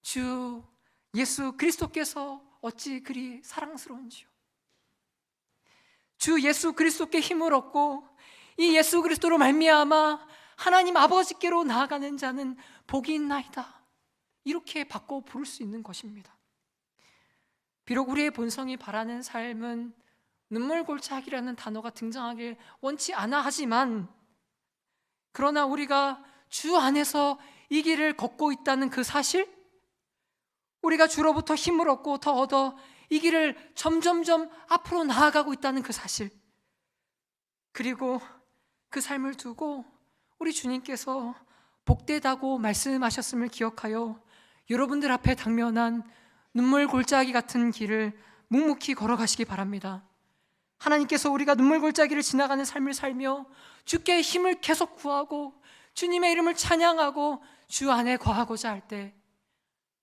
주 예수 그리스도께서 어찌 그리 사랑스러운지요. 주 예수 그리스도께 힘을 얻고 이 예수 그리스도로 말미암아 하나님 아버지께로 나아가는 자는 복이 있나이다. 이렇게 바꿔 부를 수 있는 것입니다. 비록 우리의 본성이 바라는 삶은 눈물 골짜기라는 단어가 등장하길 원치 않아 하지만, 그러나 우리가 주 안에서 이 길을 걷고 있다는 그 사실, 우리가 주로부터 힘을 얻고 더 얻어 이 길을 점점점 앞으로 나아가고 있다는 그 사실, 그리고 그 삶을 두고 우리 주님께서 복되다고 말씀하셨음을 기억하여 여러분들 앞에 당면한 눈물 골짜기 같은 길을 묵묵히 걸어가시기 바랍니다. 하나님께서 우리가 눈물 골짜기를 지나가는 삶을 살며 주께 힘을 계속 구하고 주님의 이름을 찬양하고 주 안에 거하고자 할 때,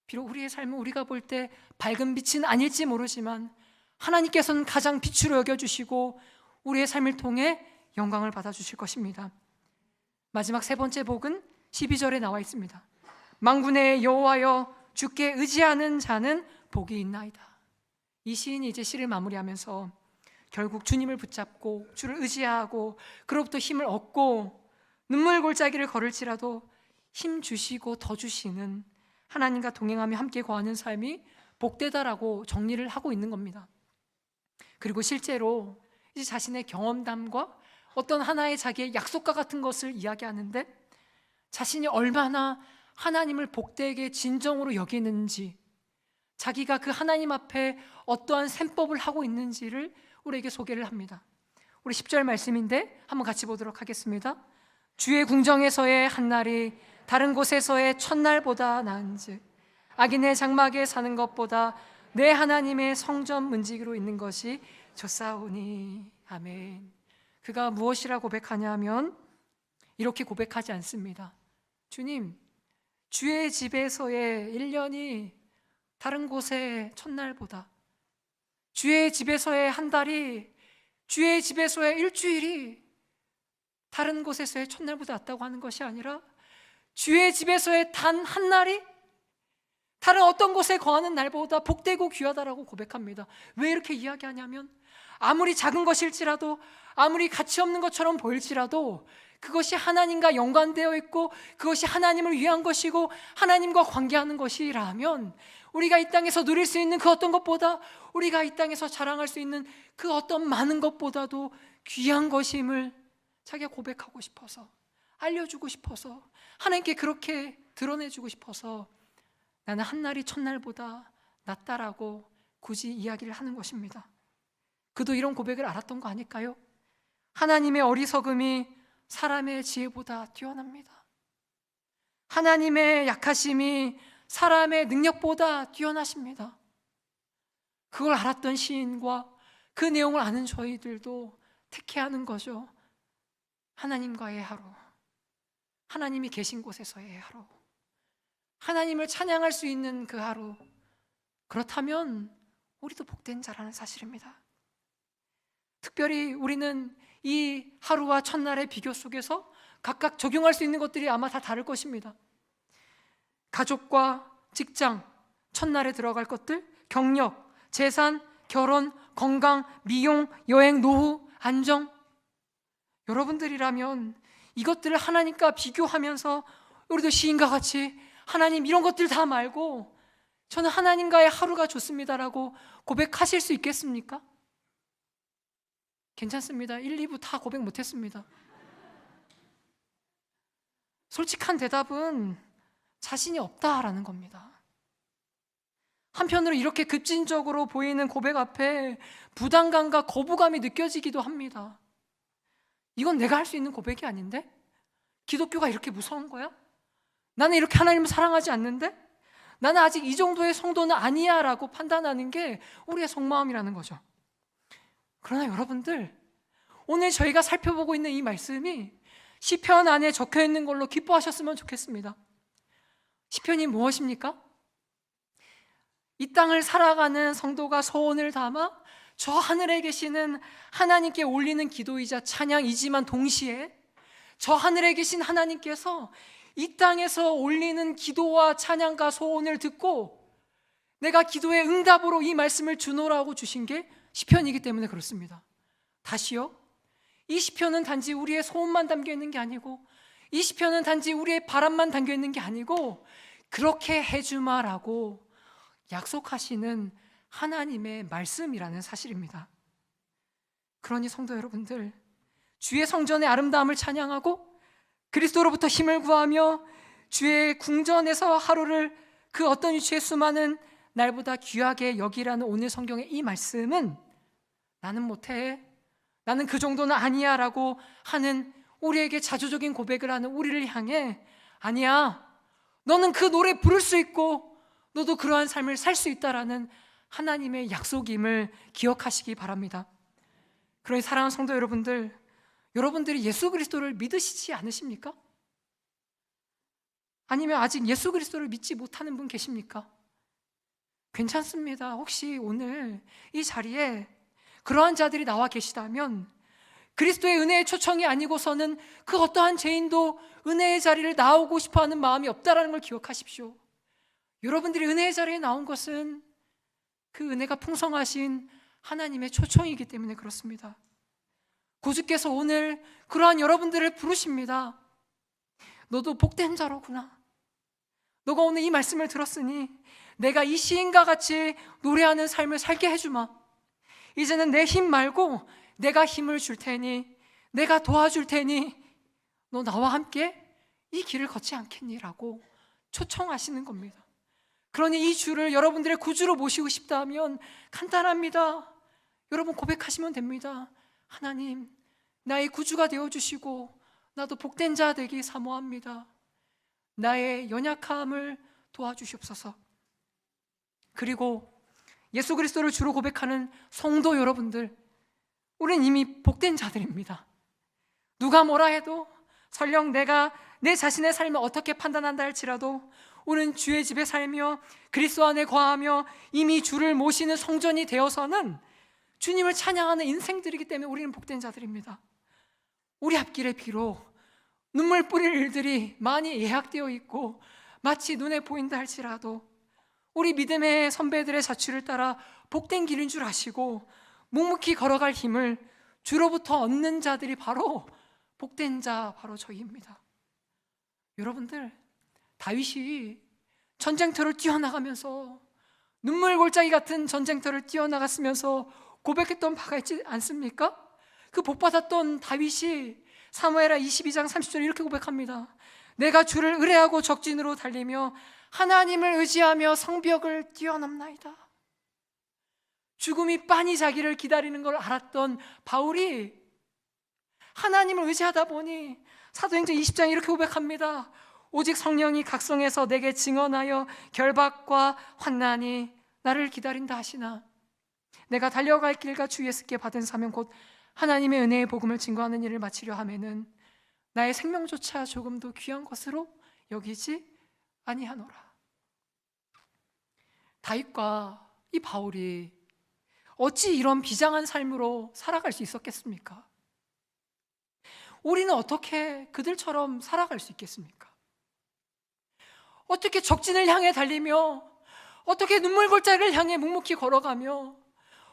비록 우리의 삶은 우리가 볼 때 밝은 빛은 아닐지 모르지만 하나님께서는 가장 빛으로 여겨주시고 우리의 삶을 통해 영광을 받아주실 것입니다. 마지막 세 번째 복은 12절에 나와 있습니다. 만군의 여호와여, 주께 의지하는 자는 복이 있나이다. 이 시인이 이제 시를 마무리하면서 결국 주님을 붙잡고 주를 의지하고 그로부터 힘을 얻고 눈물 골짜기를 걸을지라도 힘 주시고 더 주시는 하나님과 동행하며 함께 거하는 삶이 복되다라고 정리를 하고 있는 겁니다. 그리고 실제로 이제 자신의 경험담과 어떤 하나의 자기의 약속과 같은 것을 이야기하는데, 자신이 얼마나 하나님을 복되게 진정으로 여기는지, 자기가 그 하나님 앞에 어떠한 셈법을 하고 있는지를 우리에게 소개를 합니다. 우리 10절 말씀인데 한번 같이 보도록 하겠습니다. 주의 궁정에서의 한날이 다른 곳에서의 첫날보다 나은즉 악인의 장막에 사는 것보다 내 하나님의 성전 문지기로 있는 것이 좋사오니. 아멘. 그가 무엇이라 고백하냐면 이렇게 고백하지 않습니다. 주님, 주의 집에서의 1년이 다른 곳의 첫날보다, 주의 집에서의 한 달이, 주의 집에서의 일주일이 다른 곳에서의 첫날보다 낫다고 하는 것이 아니라 주의 집에서의 단 한 날이 다른 어떤 곳에 거하는 날보다 복되고 귀하다라고 고백합니다. 왜 이렇게 이야기하냐면 아무리 작은 것일지라도, 아무리 가치 없는 것처럼 보일지라도 그것이 하나님과 연관되어 있고 그것이 하나님을 위한 것이고 하나님과 관계하는 것이라면 우리가 이 땅에서 누릴 수 있는 그 어떤 것보다, 우리가 이 땅에서 자랑할 수 있는 그 어떤 많은 것보다도 귀한 것임을 자기가 고백하고 싶어서, 알려주고 싶어서, 하나님께 그렇게 드러내주고 싶어서 나는 한날이 첫날보다 낫다라고 굳이 이야기를 하는 것입니다. 그도 이런 고백을 알았던 거 아닐까요? 하나님의 어리석음이 사람의 지혜보다 뛰어납니다. 하나님의 약하심이 사람의 능력보다 뛰어나십니다. 그걸 알았던 시인과 그 내용을 아는 저희들도 택해하는 거죠. 하나님과의 하루, 하나님이 계신 곳에서의 하루, 하나님을 찬양할 수 있는 그 하루. 그렇다면 우리도 복된 자라는 사실입니다. 특별히 우리는 이 하루와 첫날의 비교 속에서 각각 적용할 수 있는 것들이 아마 다 다를 것입니다. 가족과 직장, 첫날에 들어갈 것들, 경력, 재산, 결혼, 건강, 미용, 여행, 노후, 안정. 여러분들이라면 이것들을 하나님과 비교하면서 우리도 시인과 같이 하나님 이런 것들 다 말고 저는 하나님과의 하루가 좋습니다라고 고백하실 수 있겠습니까? 괜찮습니다. 1, 2부 다 고백 못했습니다. 솔직한 대답은 자신이 없다라는 겁니다. 한편으로 이렇게 급진적으로 보이는 고백 앞에 부담감과 거부감이 느껴지기도 합니다. 이건 내가 할 수 있는 고백이 아닌데? 기독교가 이렇게 무서운 거야? 나는 이렇게 하나님을 사랑하지 않는데? 나는 아직 이 정도의 성도는 아니야 라고 판단하는 게 우리의 속마음이라는 거죠. 그러나 여러분들, 오늘 저희가 살펴보고 있는 이 말씀이 시편 안에 적혀 있는 걸로 기뻐하셨으면 좋겠습니다. 시편이 무엇입니까? 이 땅을 살아가는 성도가 소원을 담아 저 하늘에 계시는 하나님께 올리는 기도이자 찬양이지만 동시에 저 하늘에 계신 하나님께서 이 땅에서 올리는 기도와 찬양과 소원을 듣고 내가 기도의 응답으로 이 말씀을 주노라고 주신 게 시편이기 때문에 그렇습니다. 다시요, 이 시편은 단지 우리의 소원만 담겨 있는 게 아니고, 이 시편은 단지 우리의 바람만 담겨 있는 게 아니고, 그렇게 해주마라고 약속하시는 하나님의 말씀이라는 사실입니다. 그러니 성도 여러분들, 주의 성전의 아름다움을 찬양하고 그리스도로부터 힘을 구하며 주의 궁전에서 하루를 그 어떤 위치의 수많은 날보다 귀하게 여기라는 오늘 성경의 이 말씀은 나는 못해, 나는 그 정도는 아니야 라고 하는 우리에게 자조적인 고백을 하는 우리를 향해 아니야, 너는 그 노래 부를 수 있고 너도 그러한 삶을 살 수 있다라는 하나님의 약속임을 기억하시기 바랍니다. 그러니 사랑하는 성도 여러분들, 여러분들이 예수 그리스도를 믿으시지 않으십니까? 아니면 아직 예수 그리스도를 믿지 못하는 분 계십니까? 괜찮습니다. 혹시 오늘 이 자리에 그러한 자들이 나와 계시다면 그리스도의 은혜의 초청이 아니고서는 그 어떠한 죄인도 은혜의 자리를 나오고 싶어하는 마음이 없다라는 걸 기억하십시오. 여러분들이 은혜의 자리에 나온 것은 그 은혜가 풍성하신 하나님의 초청이기 때문에 그렇습니다. 구주께서 오늘 그러한 여러분들을 부르십니다. 너도 복된 자로구나. 너가 오늘 이 말씀을 들었으니 내가 이 시인과 같이 노래하는 삶을 살게 해주마. 이제는 내 힘 말고 내가 힘을 줄 테니, 내가 도와줄 테니 너 나와 함께 이 길을 걷지 않겠니? 라고 초청하시는 겁니다. 그러니 이 주를 여러분들의 구주로 모시고 싶다면 간단합니다. 여러분 고백하시면 됩니다. 하나님, 나의 구주가 되어주시고 나도 복된 자 되기 사모합니다. 나의 연약함을 도와주시옵소서. 그리고 예수 그리스도를 주로 고백하는 성도 여러분들, 우린 이미 복된 자들입니다. 누가 뭐라 해도, 설령 내가 내 자신의 삶을 어떻게 판단한다 할지라도 우리는 주의 집에 살며 그리스도 안에 거하며 이미 주를 모시는 성전이 되어서는 주님을 찬양하는 인생들이기 때문에 우리는 복된 자들입니다. 우리 앞길에 비록 눈물 뿌릴 일들이 많이 예약되어 있고 마치 눈에 보인다 할지라도 우리 믿음의 선배들의 자취를 따라 복된 길인 줄 아시고 묵묵히 걸어갈 힘을 주로부터 얻는 자들이 바로 복된 자, 바로 저희입니다. 여러분들, 다윗이 전쟁터를 뛰어나가면서 눈물 골짜기 같은 전쟁터를 뛰어나갔으면서 고백했던 바가 있지 않습니까? 그 복받았던 다윗이 사무엘하 22장 30절에 이렇게 고백합니다. 내가 주를 의뢰하고 적진으로 달리며 하나님을 의지하며 성벽을 뛰어넘나이다. 죽음이 빤히 자기를 기다리는 걸 알았던 바울이 하나님을 의지하다 보니 사도행전 20장에 이렇게 고백합니다. 오직 성령이 각성해서 내게 증언하여 결박과 환난이 나를 기다린다 하시나 내가 달려갈 길과 주 예수께 받은 사명 곧 하나님의 은혜의 복음을 증거하는 일을 마치려 하면은 나의 생명조차 조금도 귀한 것으로 여기지 아니하노라. 다윗과 이 바울이 어찌 이런 비장한 삶으로 살아갈 수 있었겠습니까? 우리는 어떻게 그들처럼 살아갈 수 있겠습니까? 어떻게 적진을 향해 달리며, 어떻게 눈물 골짜기를 향해 묵묵히 걸어가며,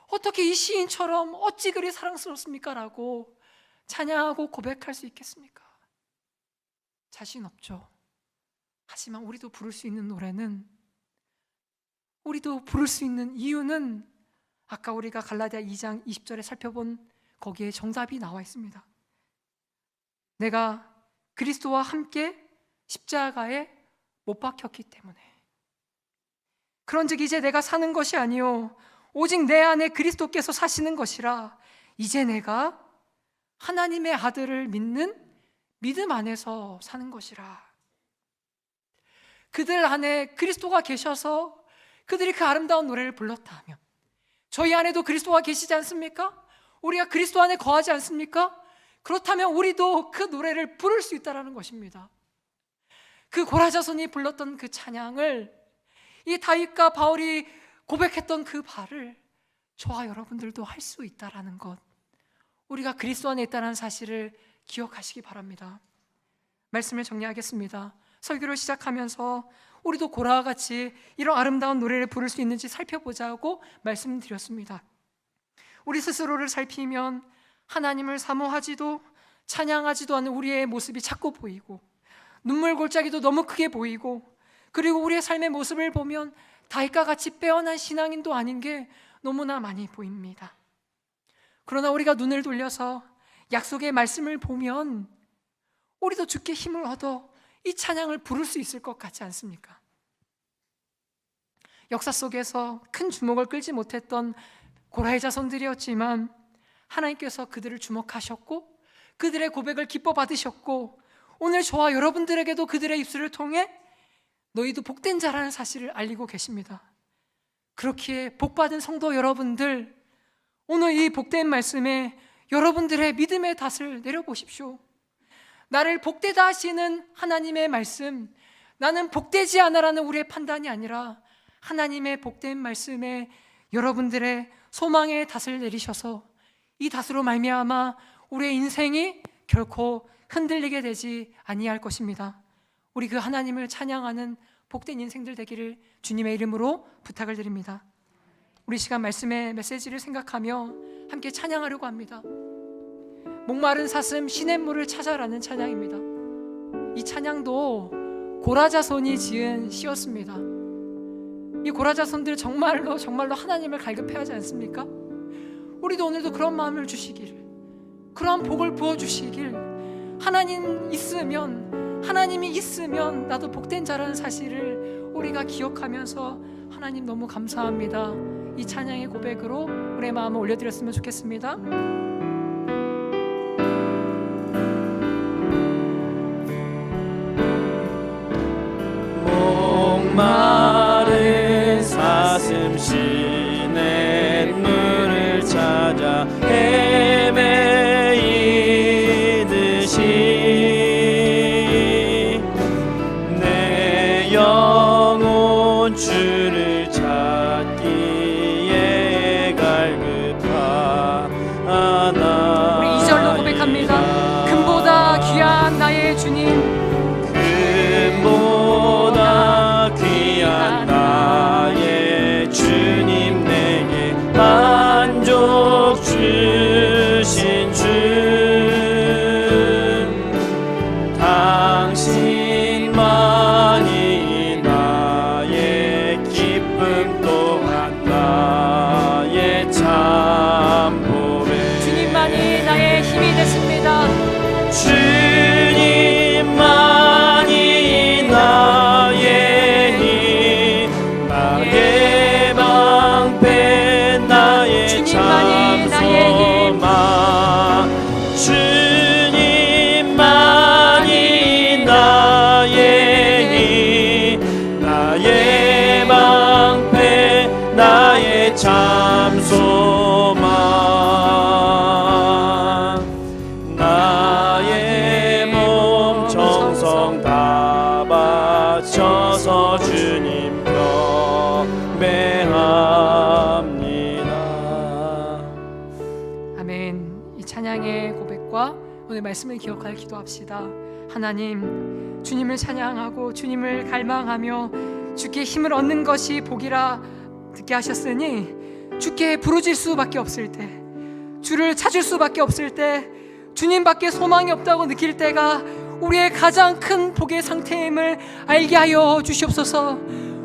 어떻게 이 시인처럼 어찌 그리 사랑스럽습니까? 라고 찬양하고 고백할 수 있겠습니까? 자신 없죠. 하지만 우리도 부를 수 있는 노래는, 우리도 부를 수 있는 이유는 아까 우리가 갈라디아 2장 20절에 살펴본 거기에 정답이 나와 있습니다. 내가 그리스도와 함께 십자가에 못 박혔기 때문에. 그런즉 이제 내가 사는 것이 아니요 오직 내 안에 그리스도께서 사시는 것이라. 이제 내가 하나님의 아들을 믿는 믿음 안에서 사는 것이라. 그들 안에 그리스도가 계셔서 그들이 그 아름다운 노래를 불렀다 하면 저희 안에도 그리스도가 계시지 않습니까? 우리가 그리스도 안에 거하지 않습니까? 그렇다면 우리도 그 노래를 부를 수 있다는 것입니다. 그 고라자손이 불렀던 그 찬양을, 이 다윗과 바울이 고백했던 그 바를 저와 여러분들도 할 수 있다는 것, 우리가 그리스도 안에 있다는 사실을 기억하시기 바랍니다. 말씀을 정리하겠습니다. 설교를 시작하면서 우리도 고라와 같이 이런 아름다운 노래를 부를 수 있는지 살펴보자고 말씀드렸습니다. 우리 스스로를 살피면 하나님을 사모하지도 찬양하지도 않는 우리의 모습이 자꾸 보이고, 눈물 골짜기도 너무 크게 보이고, 그리고 우리의 삶의 모습을 보면 다윗과 같이 빼어난 신앙인도 아닌 게 너무나 많이 보입니다. 그러나 우리가 눈을 돌려서 약속의 말씀을 보면 우리도 주께 힘을 얻어 이 찬양을 부를 수 있을 것 같지 않습니까? 역사 속에서 큰 주목을 끌지 못했던 고라의 자손들이었지만 하나님께서 그들을 주목하셨고 그들의 고백을 기뻐 받으셨고, 오늘 저와 여러분들에게도 그들의 입술을 통해 너희도 복된 자라는 사실을 알리고 계십니다. 그렇기에 복받은 성도 여러분들, 오늘 이 복된 말씀에 여러분들의 믿음의 닷을 내려보십시오. 나를 복되다 하시는 하나님의 말씀, 나는 복되지 않아라는 우리의 판단이 아니라 하나님의 복된 말씀에 여러분들의 소망의 닷을 내리셔서 이 닷으로 말미암아 우리의 인생이 결코 흔들리게 되지 아니할 것입니다. 우리 그 하나님을 찬양하는 복된 인생들 되기를 주님의 이름으로 부탁을 드립니다. 우리 시간 말씀의 메시지를 생각하며 함께 찬양하려고 합니다. 목마른 사슴 시냇물을 찾아라는 찬양입니다. 이 찬양도 고라자손이 지은 시였습니다. 이 고라자손들 정말로 하나님을 갈급해하지 않습니까? 우리도 오늘도 그런 마음을 주시기를, 그런 복을 부어주시길, 하나님이 있으면 나도 복된 자라는 사실을 우리가 기억하면서 하나님 너무 감사합니다, 이 찬양의 고백으로 우리의 마음을 올려드렸으면 좋겠습니다. 목마른 사슴 시냇물을 찾아 헤매이듯이 내 영혼 주를 찾기에 갈급하나. 우리 2절로 고백합니다. 금보다 귀한 나의 주님, 금보다 귀한 나의 당신만이 나의 기쁨 또한 나의 참 보배. 주님만이 나의 힘이 됐습니다. 주님만이 나의 힘, 나의 방패, 나의 주님만이 나의 힘. 참소망. 주님만이 나의 힘, 나의 방패, 나의 참소망. 나의 몸 정성 다 바쳐서 주님 경배합니다. 아멘. 이 찬양의 고백과 오늘 말씀을 기억하여 기도합시다. 하나님, 주님을 찬양하고 주님을 갈망하며 주께 힘을 얻는 것이 복이라 듣게 하셨으니 주께 부르질 수밖에 없을 때, 주를 찾을 수밖에 없을 때, 주님밖에 소망이 없다고 느낄 때가 우리의 가장 큰 복의 상태임을 알게 하여 주시옵소서.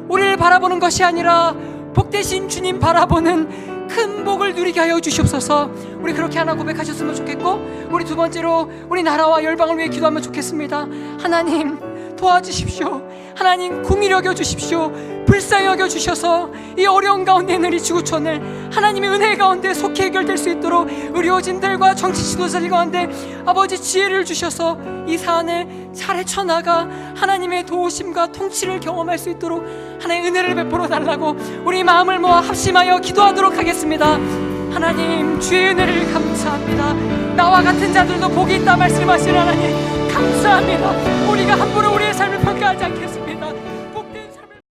우리를 바라보는 것이 아니라 복되신 주님 바라보는 큰 복을 누리게 하여 주시옵소서. 우리 그렇게 하나 고백하셨으면 좋겠고, 우리 두 번째로 우리 나라와 열방을 위해 기도하면 좋겠습니다. 하나님 도와주십시오. 하나님 긍휼히 여겨 주십시오. 불쌍히 여겨 주셔서 이 어려운 가운데 있는 이 지구촌을 하나님의 은혜 가운데 속히 해결될 수 있도록 의료진들과 정치 지도자들 가운데 아버지 지혜를 주셔서 이 사안을 잘 헤쳐나가 하나님의 도우심과 통치를 경험할 수 있도록 하나님의 은혜를 베풀어 달라고 우리 마음을 모아 합심하여 기도하도록 하겠습니다. 하나님, 주의 은혜를 감사합니다. 나와 같은 자들도 복이 있다 말씀하시는 하나님 감사합니다. 우리가 함부로 우리의 삶을